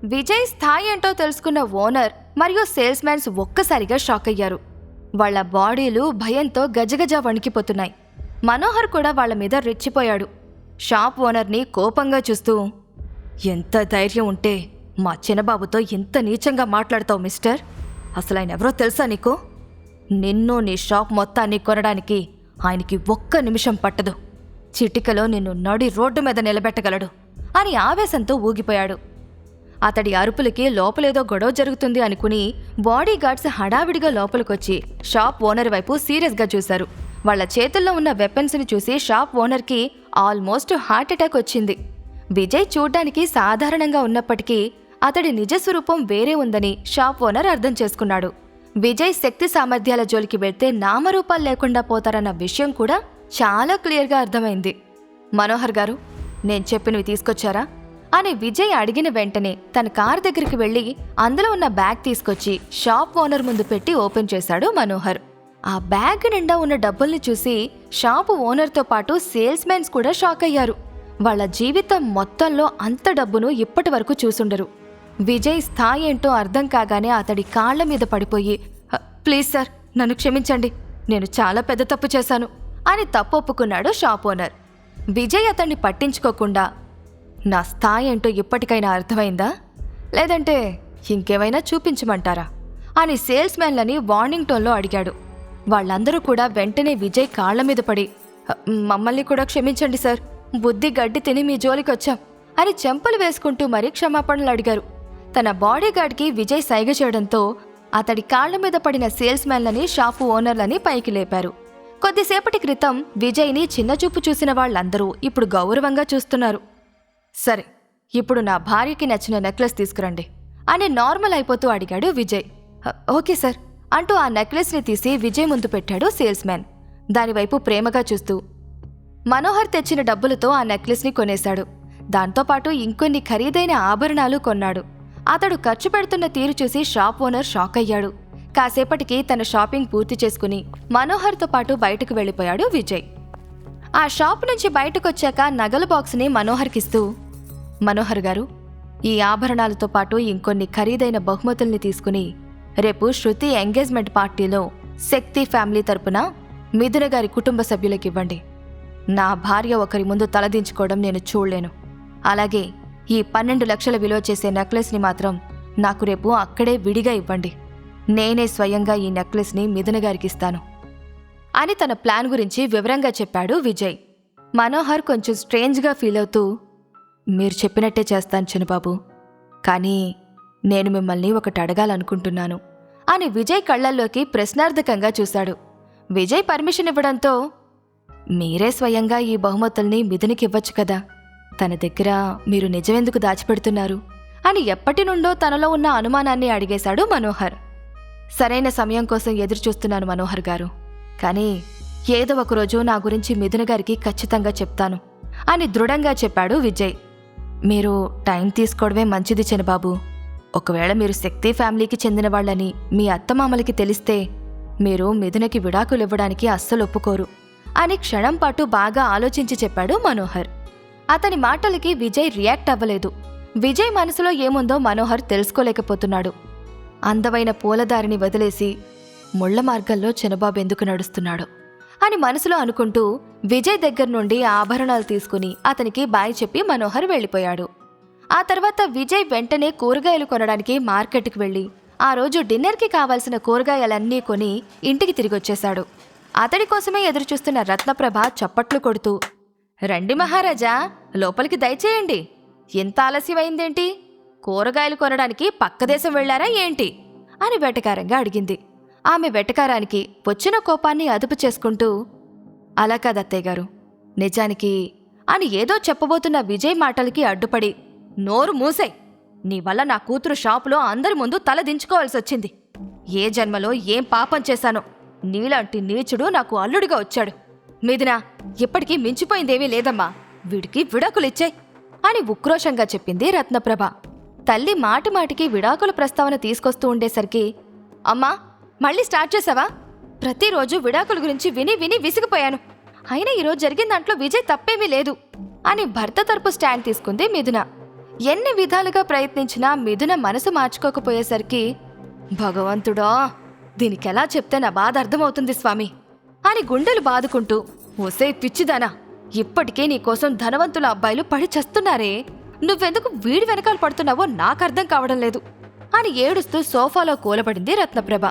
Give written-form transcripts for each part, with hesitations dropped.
విజయ్ స్థాయి ఏంటో తెలుసుకున్న ఓనర్ మరియు సేల్స్ మ్యాన్స్ ఒక్కసారిగా షాక్ అయ్యారు. వాళ్ల బాడీలు భయంతో గజగజ వణికిపోతున్నాయి. మనోహర్ కూడా వాళ్ల మీద రెచ్చిపోయాడు. షాప్ ఓనర్ని కోపంగా చూస్తూ, ఎంత ధైర్యం ఉంటే మా చిన్నబాబుతో ఇంత నీచంగా మాట్లాడతావు మిస్టర్? అసలు ఆయన ఎవరో తెలుసా నీకు? నిన్ను నీ షాప్ మొత్తాన్ని కొనడానికి ఆయనకి ఒక్క నిమిషం పట్టదు. చిటికలో నిన్ను నడి రోడ్డు మీద నిలబెట్టగలడు అని ఆవేశంతో ఊగిపోయాడు. అతడి అరుపులకి లోపలేదో గొడవ జరుగుతుంది అనుకుని బాడీగార్డ్స్ హడావిడిగా లోపలికొచ్చి షాప్ ఓనర్ వైపు సీరియస్గా చూశారు. వాళ్ల చేతుల్లో ఉన్న వెపన్స్ని చూసి షాప్ ఓనర్కి ఆల్మోస్ట్ హార్ట్ అటాక్ వచ్చింది. విజయ్ చూడ్డానికి సాధారణంగా ఉన్నప్పటికీ అతడి నిజస్వరూపం వేరే ఉందని షాప్ ఓనర్ అర్థం చేసుకున్నాడు. విజయ్ శక్తి సామర్థ్యాల జోలికి వెళ్తే నామరూపాలు లేకుండా పోతారన్న విషయం కూడా చాలా క్లియర్గా అర్థమైంది. మనోహర్ గారు, నేను చెప్పినవి తీసుకొచ్చారా అని విజయ్ అడిగిన వెంటనే తన కారు దగ్గరికి వెళ్లి అందులో ఉన్న బ్యాగ్ తీసుకొచ్చి షాప్ ఓనర్ ముందు పెట్టి ఓపెన్ చేశాడు మనోహర్. ఆ బ్యాగ్ నిండా ఉన్న డబ్బుల్ని చూసి షాపు ఓనర్తో పాటు సేల్స్ మెన్స్ కూడా షాక్ అయ్యారు. వాళ్ల జీవితం మొత్తంలో అంత డబ్బును ఇప్పటి వరకు చూసుండరు. విజయ్ స్థాయి ఏంటో అర్థం కాగానే అతడి కాళ్ల మీద పడిపోయి, ప్లీజ్ సార్, నన్ను క్షమించండి, నేను చాలా పెద్ద తప్పు చేశాను అని తప్పు ఒప్పుకున్నాడు షాప్ ఓనర్. విజయ్ అతన్ని పట్టించుకోకుండా, నా స్థాయి ఏంటో ఇప్పటికైనా అర్థమైందా, లేదంటే ఇంకేమైనా చూపించమంటారా అని సేల్స్ మ్యాన్లని వార్నింగ్ టోన్లో అడిగాడు. వాళ్ళందరూ కూడా వెంటనే విజయ్ కాళ్ల మీద పడి, మమ్మల్ని కూడా క్షమించండి సార్, బుద్ధి గడ్డి తిని మీ జోలికొచ్చాం అని చెంపలు వేసుకుంటూ మరీ క్షమాపణలు అడిగారు. తన బాడీగార్డ్కి విజయ్ సైగ చేయడంతో అతడి కాళ్ల మీద పడిన సేల్స్ మ్యాన్లని షాపు ఓనర్లని పైకి లేపారు. కొద్దిసేపటి క్రితం విజయ్ని చిన్నచూపు చూసిన వాళ్ళందరూ ఇప్పుడు గౌరవంగా చూస్తున్నారు. సరే, ఇప్పుడు నా భార్యకి నచ్చిన నెక్లెస్ తీసుకురండి అని నార్మల్ అయిపోతూ అడిగాడు విజయ్. ఓకే సార్ అంటూ ఆ నెక్లెస్ని తీసి విజయ్ ముందు పెట్టాడు సేల్స్ మ్యాన్. దానివైపు ప్రేమగా చూస్తూ మనోహర్ తెచ్చిన డబ్బులతో ఆ నెక్లెస్ని కొనేశాడు. దాంతోపాటు ఇంకొన్ని ఖరీదైన ఆభరణాలు కొన్నాడు. అతడు ఖర్చు పెడుతున్న తీరు చూసి షాప్ ఓనర్ షాక్ అయ్యాడు. కాసేపటికి తన షాపింగ్ పూర్తి చేసుకుని మనోహర్తో పాటు బయటకు వెళ్ళిపోయాడు విజయ్. ఆ షాప్ నుంచి బయటకొచ్చాక నగల బాక్స్ని మనోహర్కిస్తూ, మనోహర్ గారు, ఈ ఆభరణాలతో పాటు ఇంకొన్ని ఖరీదైన బహుమతుల్ని తీసుకుని రేపు శృతి ఎంగేజ్మెంట్ పార్టీలో శక్తి ఫ్యామిలీ తరపున మిథున గారి కుటుంబ సభ్యులకివ్వండి. నా భార్య ఒకరి ముందు తలదించుకోవడం నేను చూడలేను. అలాగే ఈ 12 లక్షల విలువ చేసే నెక్లెస్ని మాత్రం నాకు రేపు అక్కడే విడిగా ఇవ్వండి. నేనే స్వయంగా ఈ నెక్లెస్ని మిథున గారికిస్తాను అని తన ప్లాన్ గురించి వివరంగా చెప్పాడు విజయ్. మనోహర్ కొంచెం స్ట్రేంజ్గా ఫీల్ అవుతూ, మీరు చెప్పినట్టే చేస్తాను చిన్నబాబు, కానీ నేను మిమ్మల్ని ఒకటి అడగాలనుకుంటున్నాను అని విజయ్ కళ్లల్లోకి ప్రశ్నార్థకంగా చూశాడు. విజయ్ పర్మిషన్ ఇవ్వడంతో, మీరే స్వయంగా ఈ బహుమతుల్ని మిథునికివ్వచ్చు కదా, తన దగ్గర మీరు నిజమెందుకు దాచిపెడుతున్నారు అని ఎప్పటి నుండో తనలో ఉన్న అనుమానాన్ని అడిగేశాడు మనోహర్. సరైన సమయం కోసం ఎదురుచూస్తున్నాను మనోహర్ గారు, కానీ ఏదో ఒకరోజు నా గురించి మిథున గారికి ఖచ్చితంగా చెప్తాను అని దృఢంగా చెప్పాడు విజయ్. మీరు టైం తీసుకోవడమే మంచిది చిన్నబాబు. ఒకవేళ మీరు శక్తి ఫ్యామిలీకి చెందిన వాళ్ళని మీ అత్తమామలకి తెలిస్తే మీరు మిథునకి విడాకులు ఇవ్వడానికి అస్సలు ఒప్పుకోరు అని క్షణం పాటు బాగా ఆలోచించి చెప్పాడు మనోహర్. అతని మాటలకి విజయ్ రియాక్ట్ అవ్వలేదు. విజయ్ మనసులో ఏముందో మనోహర్ తెలుసుకోలేకపోతున్నాడు. అందమైన పూలదారిని వదిలేసి ముళ్ల మార్గంలో చిన్నబాబు ఎందుకు నడుస్తున్నాడు అని మనసులో అనుకుంటూ విజయ్ దగ్గర నుండి ఆభరణాలు తీసుకుని అతనికి బాయ్ చెప్పి మనోహర్ వెళ్ళిపోయాడు. ఆ తర్వాత విజయ్ వెంటనే కూరగాయలు కొనడానికి మార్కెట్కి వెళ్ళి ఆ రోజు డిన్నర్కి కావాల్సిన కూరగాయలన్నీ కొని ఇంటికి తిరిగొచ్చేశాడు. అతడి కోసమే ఎదురుచూస్తున్న రత్నప్రభ చప్పట్లు కొడుతూ, రండి మహారాజా, లోపలికి దయచేయండి, ఎంత ఆలస్యమైందేంటి? కూరగాయలు కొనడానికి పక్క దేశం వెళ్లారా ఏంటి అని వెటకారంగా అడిగింది. ఆమె వెటకారానికి వచ్చిన కోపాన్ని అదుపు చేసుకుంటూ, అలా కాదత్తయ్య గారు, నిజానికి అని ఏదో చెప్పబోతున్న విజయ్ మాటలకి అడ్డుపడి, నోరు మూసేయ్, నీ వల్ల నా కూతురు షాపులో అందరి ముందు తల దించుకోవాల్సొచ్చింది. ఏ జన్మలో ఏం పాపం చేశానో నీలాంటి నీచుడు నాకు అల్లుడిగా వచ్చాడు. మిథున, ఇప్పటికీ మించిపోయిందేమీ లేదమ్మా, వీడికి విడాకులిచ్చాయి అని ఉక్రోషంగా చెప్పింది రత్నప్రభ. తల్లి మాటిమాటికి విడాకుల ప్రస్తావన తీసుకొస్తూ ఉండేసరికి, అమ్మా మళ్ళీ స్టార్ట్ చేసావా? ప్రతిరోజు విడాకుల గురించి విని విని విసిగిపోయాను. అయినా ఈరోజు జరిగిన దాంట్లో విజయ్ తప్పేమీ లేదు అని భర్త తరపు స్టాండ్ తీసుకుంది మిథున. ఎన్ని విధాలుగా ప్రయత్నించినా మిథున మనసు మార్చుకోకపోయేసరికి, భగవంతుడా, దీనికెలా చెప్తే నా బాధ అర్థమవుతుంది స్వామి అని గుండెలు బాదుకుంటూ, ఒసే పిచ్చిదానా, ఇప్పటికే నీకోసం ధనవంతుల అబ్బాయిలు పడి చస్తున్నారే, నువ్వెందుకు వీడి వెనకాల పడుతున్నావో నాకర్థం కావడం లేదు అని ఏడుస్తూ సోఫాలో కూలబడింది రత్నప్రభ.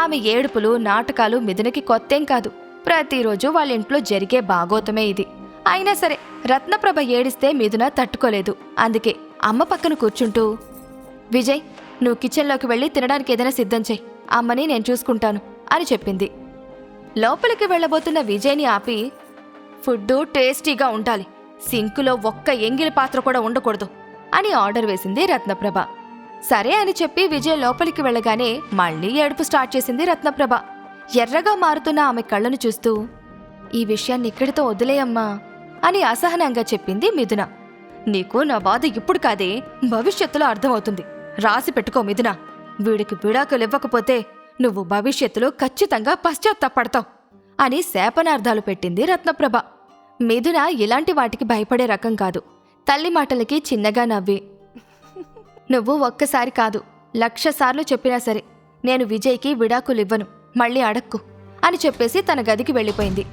ఆమె ఏడుపులు, నాటకాలు మిథునకి కొత్తేం కాదు. ప్రతిరోజు వాళ్ళ ఇంట్లో జరిగే బాగోతమే ఇది. అయినా సరే రత్నప్రభ ఏడిస్తే మిథున తట్టుకోలేదు. అందుకే అమ్మ పక్కన కూర్చుంటూ, విజయ్, నువ్వు కిచెన్లోకి వెళ్ళి తినడానికి ఏదైనా సిద్ధం చెయ్యి, అమ్మని నేను చూసుకుంటాను అని చెప్పింది. లోపలికి వెళ్లబోతున్న విజయ్ని ఆపి, ఫుడ్డు టేస్టీగా ఉండాలి, సింకులో ఒక్క ఎంగిలి పాత్ర కూడా ఉండకూడదు అని ఆర్డర్ వేసింది రత్నప్రభ. సరే అని చెప్పి విజయ్ లోపలికి వెళ్ళగానే మళ్లీ ఏడుపు స్టార్ట్ చేసింది రత్నప్రభ. ఎర్రగా మారుతున్న ఆమె కళ్ళను చూస్తూ, ఈ విషయాన్ని ఇక్కడితో వదిలేయమ్మా అని అసహనంగా చెప్పింది మిథున. నీకు నా బాధ ఇప్పుడు కాదే, భవిష్యత్తులో అర్థమవుతుంది. రాసి పెట్టుకో మిథున, వీడికి విడాకులు ఇవ్వకపోతే నువ్వు భవిష్యత్తులో ఖచ్చితంగా పశ్చాత్తాపడతావు అని శాపనార్థాలు పెట్టింది రత్నప్రభ. మిథున ఇలాంటి వాటికి భయపడే రకం కాదు. తల్లి మాటలకి చిన్నగా నవ్వి, నువ్వు ఒక్కసారి కాదు 1,00,000 సార్లు చెప్పినా సరే నేను విజయ్కి విడాకులివ్వను, మళ్ళీ అడక్కు అని చెప్పేసి తన గదికి వెళ్ళిపోయింది.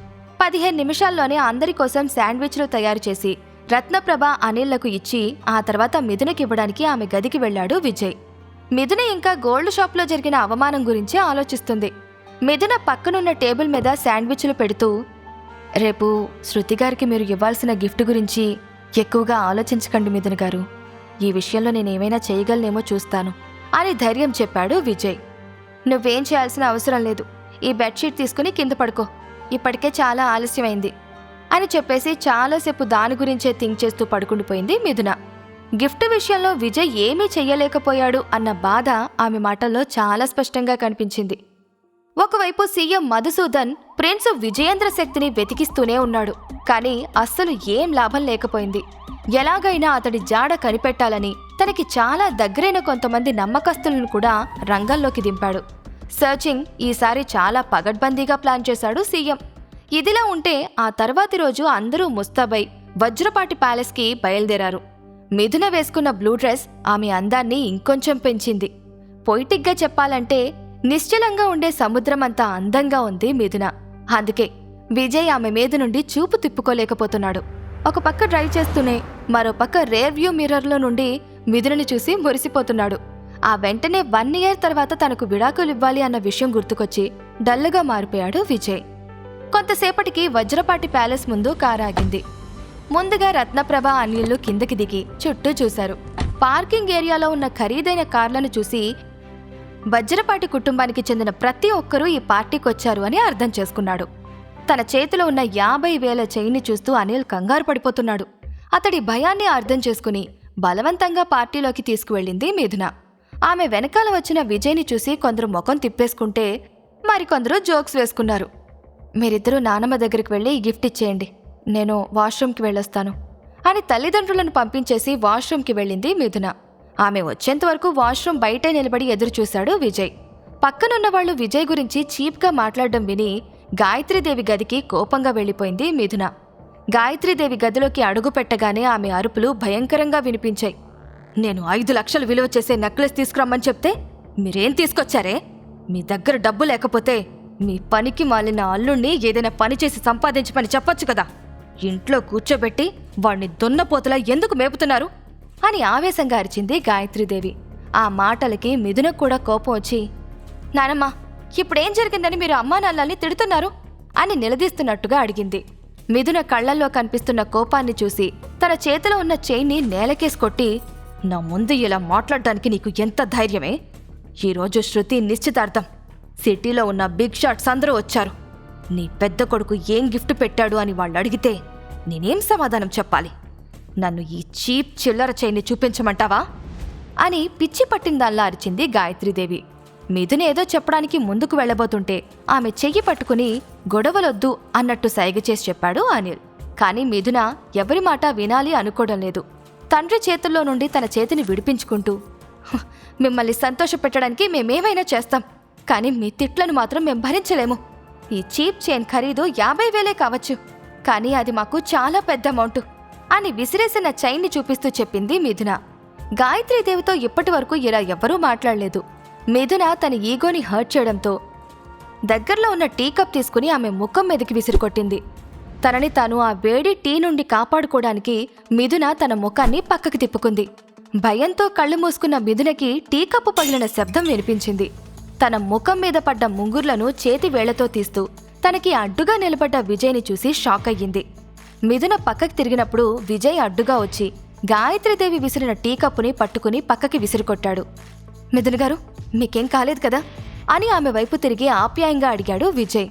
15 నిమిషాల్లోనే అందరి కోసం శాండ్విచ్లు తయారు చేసి రత్నప్రభ అనిల్లకు ఇచ్చి ఆ తర్వాత మిథునకివ్వడానికి ఆమె గదికి వెళ్లాడు విజయ్. మిథున ఇంకా గోల్డ్ షాప్లో జరిగిన అవమానం గురించి ఆలోచిస్తుంది. మిథున పక్కనున్న టేబుల్ మీద శాండ్విచ్లు పెడుతూ, రేపు శృతిగారికి మీరు ఇవ్వాల్సిన గిఫ్ట్ గురించి ఎక్కువగా ఆలోచించకండి మిథున గారు, ఈ విషయంలో నేనేమైనా చేయగలనేమో చూస్తాను అని ధైర్యం చెప్పాడు విజయ్. నువ్వేం చేయాల్సిన అవసరం లేదు, ఈ బెడ్షీట్ తీసుకుని కింద పడుకో, ఇప్పటికే చాలా ఆలస్యమైంది అని చెప్పేసి చాలాసేపు దాని గురించే థింక్ చేస్తూ పడుకుండిపోయింది మిథున. గిఫ్ట్ విషయంలో విజయ్ ఏమీ చెయ్యలేకపోయాడు అన్న బాధ ఆమె మాటల్లో చాలా స్పష్టంగా కనిపించింది. ఒకవైపు సీఎం మధుసూదన్ ప్రిన్స్ విజయేంద్ర శక్తిని వెతికిస్తూనే ఉన్నాడు. కానీ అస్సలు ఏం లాభం లేకపోయింది. ఎలాగైనా అతడి జాడ కనిపెట్టాలని తనకి చాలా దగ్గరైన కొంతమంది నమ్మకస్తులను కూడా రంగంలోకి దింపాడు. సర్చింగ్ ఈసారి చాలా పగడ్బందీగా ప్లాన్ చేశాడు సీఎం. ఇదిలా ఉంటే ఆ తర్వాతి రోజు అందరూ ముస్తాబై వజ్రపాటి ప్యాలెస్కి బయలుదేరారు. మిథున వేసుకున్న బ్లూ డ్రెస్ ఆమె అందాన్ని ఇంకొంచెం పెంచింది. పొయిటిక్గా చెప్పాలంటే నిశ్చలంగా ఉండే సముద్రమంతా అందంగా ఉంది మిథున. అందుకే విజయ్ ఆమె మీద నుండి చూపు తిప్పుకోలేకపోతున్నాడు. ఒక పక్క డ్రైవ్ చేస్తూనే మరో పక్క రేర్ వ్యూ మిర్రర్లో నుండి మిథునని చూసి మురిసిపోతున్నాడు. ఆ వెంటనే 1 ఇయర్ తర్వాత తనకు విడాకులివ్వాలి అన్న విషయం గుర్తుకొచ్చి డల్లుగా మారిపోయాడు విజయ్. కొంతసేపటికి వజ్రపాటి ప్యాలెస్ ముందు కారాగింది. ముందుగా రత్నప్రభ అనిల్లు కిందకి దిగి చుట్టూ చూశారు. పార్కింగ్ ఏరియాలో ఉన్న ఖరీదైన కార్లను చూసి వజ్రపాటి కుటుంబానికి చెందిన ప్రతి ఒక్కరూ ఈ పార్టీకొచ్చారు అని అర్థం చేసుకున్నాడు. తన చేతిలో ఉన్న 50,000 చైన్ని చూస్తూ అనిల్ కంగారు పడిపోతున్నాడు. అతడి భయాన్ని అర్థం చేసుకుని బలవంతంగా పార్టీలోకి తీసుకువెళ్ళింది మిథున. ఆమె వెనకాల వచ్చిన విజయ్ని చూసి కొందరు ముఖం తిప్పేసుకుంటే మరికొందరు జోక్స్ వేసుకున్నారు. మీరిద్దరూ నానమ్మ దగ్గరికి వెళ్ళి గిఫ్ట్ ఇచ్చేయండి, నేను వాష్రూమ్కి వెళ్ళొస్తాను అని తల్లిదండ్రులను పంపించేసి వాష్రూమ్కి వెళ్ళింది మిథున. ఆమె వచ్చేంతవరకు వాష్రూమ్ బయటే నిలబడి ఎదురుచూశాడు విజయ్. పక్కనున్న వాళ్ళు విజయ్ గురించి చీప్గా మాట్లాడడం విని గాయత్రీదేవి గదికి కోపంగా వెళ్ళిపోయింది మిథున. గాయత్రీదేవి గదిలోకి అడుగు పెట్టగానే ఆమె అరుపులు భయంకరంగా వినిపించాయి. నేను 5 లక్షలు విలువ చేసే నెక్లెస్ తీసుకురమ్మని చెప్తే మీరేం తీసుకొచ్చారే? మీ దగ్గర డబ్బు లేకపోతే మీ పనికి మాలిన అల్లుణ్ణి ఏదైనా పని చేసి సంపాదించమని చెప్పొచ్చు కదా. ఇంట్లో కూర్చోబెట్టి వాణ్ణి దున్నపోతలా ఎందుకు మేపుతున్నారు అని ఆవేశంగా అరిచింది గాయత్రీదేవి. ఆ మాటలకి మిథునకు కూడా కోపం వచ్చి, నానమ్మ, ఇప్పుడేం జరిగిందని మీరు అమ్మా నాన్నల్ని తిడుతున్నారు అని నిలదీస్తున్నట్టుగా అడిగింది. మిథున కళ్లల్లో కనిపిస్తున్న కోపాన్ని చూసి తన చేతిలో ఉన్న చైన్ని నేలకేసి కొట్టి, నా ముందు ఇలా మాట్లాడడానికి నీకు ఎంత ధైర్యమే? ఈరోజు శృతి నిశ్చితార్థం. సిటీలో ఉన్న బిగ్ షాట్స్ అందరూ వచ్చారు. నీ పెద్ద కొడుకు ఏం గిఫ్ట్ పెట్టాడు అని వాళ్ళు అడిగితే నేనేం సమాధానం చెప్పాలి? నన్ను ఈ చీప్ చిల్లర చైన్ని చూపించమంటావా అని పిచ్చి పట్టిందల్లా అరిచింది గాయత్రీదేవి. మిథున ఏదో చెప్పడానికి ముందుకు వెళ్లబోతుంటే ఆమె చెయ్యి పట్టుకుని గొడవలొద్దు అన్నట్టు సైగ చేసి చెప్పాడు అనిల్. కానీ మిథున ఎవరి మాట వినాలి అనుకోవడం లేదు. తండ్రి చేతుల్లో నుండి తన చేతిని విడిపించుకుంటూ, మిమ్మల్ని సంతోషపెట్టడానికి మేమేమైనా చేస్తాం, కానీ మీ తిట్లను మాత్రం మేం భరించలేము. ఈ చీప్ చైన్ ఖరీదు 50,000 కావచ్చు, కానీ అది మాకు చాలా పెద్ద అమౌంట్ అని విసిరేసిన చైన్ని చూపిస్తూ చెప్పింది మిథున. గాయత్రీదేవితో ఇప్పటి వరకు ఇలా ఎవ్వరూ మాట్లాడలేదు. మిథున తన ఈగోని హర్ట్ చేయడంతో దగ్గరలో ఉన్న టీ కప్ తీసుకుని ఆమె ముఖం మీదకి విసిరికొట్టింది. తనని తాను ఆ వేడి టీ నుండి కాపాడుకోవడానికి మిథున తన ముఖాన్ని పక్కకి తిప్పుకుంది. భయంతో కళ్ళు మూసుకున్న మిథునకి టీ కప్పు పగిలిన శబ్దం వినిపించింది. తన ముఖం మీద పడ్డ ముంగుర్లను చేతి వేళ్లతో తీస్తూ తనకి అడ్డుగా నిలబడ్డ విజయ్ని చూసి షాక్ అయ్యింది. మిథున పక్కకి తిరిగినప్పుడు విజయ్ అడ్డుగా వచ్చి గాయత్రీదేవి విసిరిన టీ కప్పుని పట్టుకుని పక్కకి విసిరికొట్టాడు. మిథున గారు, మీకేం కాలేదు కదా అని ఆమె వైపు తిరిగి ఆప్యాయంగా అడిగాడు విజయ్.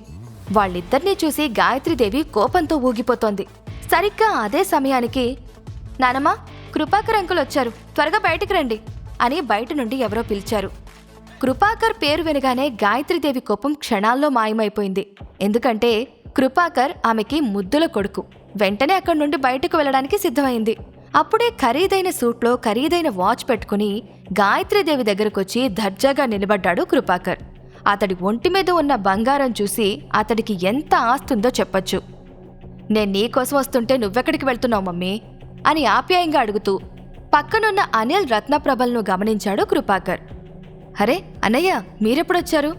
వాళ్ళిద్దరినీ చూసి గాయత్రీదేవి కోపంతో ఊగిపోతోంది. సరిగ్గా అదే సమయానికి, నానమ్మా, కృపాకర్ అంకుల్ వచ్చారు, త్వరగా బయటికి రండి అని బయట నుండి ఎవరో పిలిచారు. కృపాకర్ పేరు వినగానే గాయత్రీదేవి కోపం క్షణాల్లో మాయమైపోయింది. ఎందుకంటే కృపాకర్ ఆమెకి ముద్దుల కొడుకు. వెంటనే అక్కడి నుండి బయటకు వెళ్లడానికి సిద్ధమైంది. అప్పుడే ఖరీదైన సూట్లో ఖరీదైన వాచ్ పెట్టుకుని గాయత్రీదేవి దగ్గరకొచ్చి దర్జాగా నిలబడ్డాడు కృపాకర్. అతడి ఒంటి మీద ఉన్న బంగారం చూసి అతడికి ఎంత ఆస్తుందో చెప్పొచ్చు. నేను నీకోసం వస్తుంటే నువ్వెక్కడికి వెళ్తున్నావు మమ్మీ అని ఆప్యాయంగా అడుగుతూ పక్కనున్న అనిల్ రత్నప్రభలను గమనించాడు కృపాకర్. అరే అన్నయ్య, మీరెప్పుడొచ్చారు?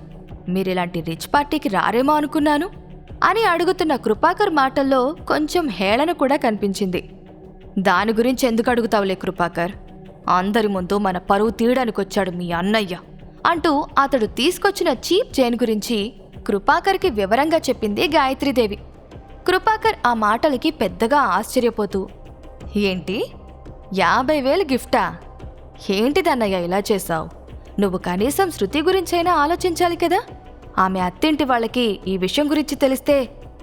మీరిలాంటి రిచ్ పార్టీకి రారేమో అనుకున్నాను అని అడుగుతున్న కృపాకర్ మాటల్లో కొంచెం హేళన కూడా కనిపించింది. దాని గురించి ఎందుకు అడుగుతావులే కృపాకర్, అందరి ముందు మన పరువు తీయడానికొచ్చాడు మీ అన్నయ్య అంటూ అతడు తీసుకొచ్చిన చీప్ చైన్ గురించి కృపాకర్కి వివరంగా చెప్పింది గాయత్రీదేవి. కృపాకర్ ఆ మాటలకి పెద్దగా ఆశ్చర్యపోతూ, ఏంటి 50,000 గిఫ్టా? ఏంటిదన్నయ్య ఇలా చేశావు? నువ్వు కనీసం శృతి గురించైనా ఆలోచించాలి కదా. ఆమె అత్తింటి వాళ్ళకి ఈ విషయం గురించి తెలిస్తే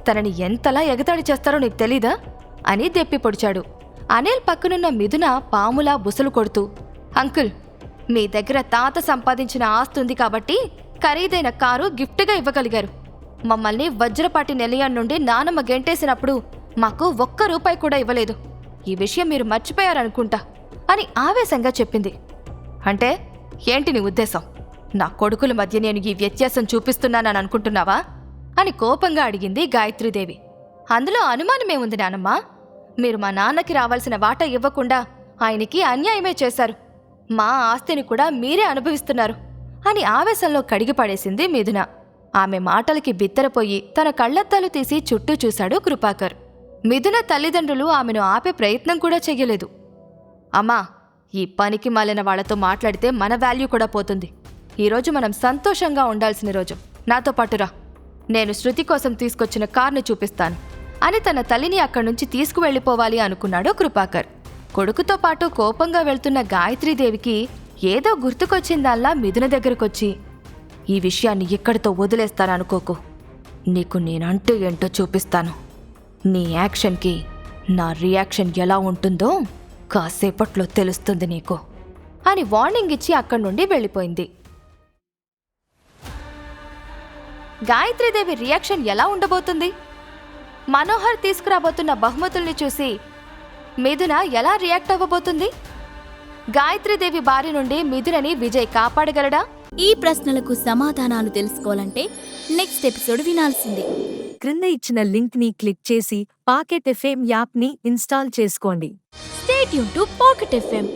తనని ఎంతలా ఎగతాళి చేస్తారో నీకు తెలీదా అని దెప్పి పొడిచాడు. అనిల్ పక్కనున్న మిథున పాములా బుసలు కొడుతూ, అంకుల్, మీ దగ్గర తాత సంపాదించిన ఆస్తుంది కాబట్టి ఖరీదైన కారు గిఫ్ట్గా ఇవ్వగలిగారు. మమ్మల్ని వజ్రపాటి నిలయం నుండి నానమ్మ గెంటేసినప్పుడు మాకు ₹1 కూడా ఇవ్వలేదు. ఈ విషయం మీరు మర్చిపోయారనుకుంటా అని ఆవేశంగా చెప్పింది. అంటే ఏంటి నీ ఉద్దేశం? నా కొడుకుల మధ్య నేను ఈ వ్యత్యాసం చూపిస్తున్నానని అనుకుంటున్నావా అని కోపంగా అడిగింది గాయత్రీదేవి. అందులో అనుమానమేముంది నానమ్మా? మీరు మా నాన్నకి రావాల్సిన వాటా ఇవ్వకుండా ఆయనకి అన్యాయమే చేశారు. మా ఆస్తిని కూడా మీరే అనుభవిస్తున్నారు అని ఆవేశంలో కడిగిపడేసింది మిథున. ఆమె మాటలకి బిత్తరపోయి తన కళ్లద్దాలు తీసి చుట్టూ చూశాడు కృపాకర్. మిథున తల్లిదండ్రులు ఆమెను ఆపే ప్రయత్నం కూడా చెయ్యలేదు. అమ్మా, ఈ పనికి మాలిన వాళ్లతో మాట్లాడితే మన వాల్యూ కూడా పోతుంది. ఈరోజు మనం సంతోషంగా ఉండాల్సిన రోజు. నాతో పాటురా, నేను శృతి కోసం తీసుకొచ్చిన కార్ని చూపిస్తాను అని తన తల్లిని అక్కడి నుంచి తీసుకువెళ్లిపోవాలి అనుకున్నాడు కృపాకర్. కొడుకుతో పాటు కోపంగా వెళ్తున్న గాయత్రీదేవికి ఏదో గుర్తుకొచ్చిందల్లా మిథున దగ్గరకొచ్చి, ఈ విషయాన్ని ఇక్కడితో వదిలేస్తాననుకోకు. నీకు నేనంటూ ఏంటో చూపిస్తాను. నీ యాక్షన్కి నా రియాక్షన్ ఎలా ఉంటుందో కాసేపట్లో తెలుస్తుంది నీకు అని వార్నింగ్ ఇచ్చి అక్కడి నుండి వెళ్ళిపోయింది. గాయత్రీదేవి రియాక్షన్ ఎలా ఉండబోతుంది? మనోహర్ తీసుకురాబోతున్న బహుమతుల్ని చూసి మిథున ఎలా రియాక్ట్ అవ్వబోతుంది? గాయత్రీదేవి బారి నుండి మిథునని విజయ్ కాపాడగలడా? ఈ ప్రశ్నలకు సమాధానాలు తెలుసుకోవాలంటే నెక్స్ట్ ఎపిసోడ్ వినాల్సిందే. క్రింద ఇచ్చిన లింక్ ని క్లిక్ చేసి పాకెట్ ఎఫ్ఎం యాప్ ని ఇన్స్టాల్ చేసుకోండి. Stay tune to pocket FM.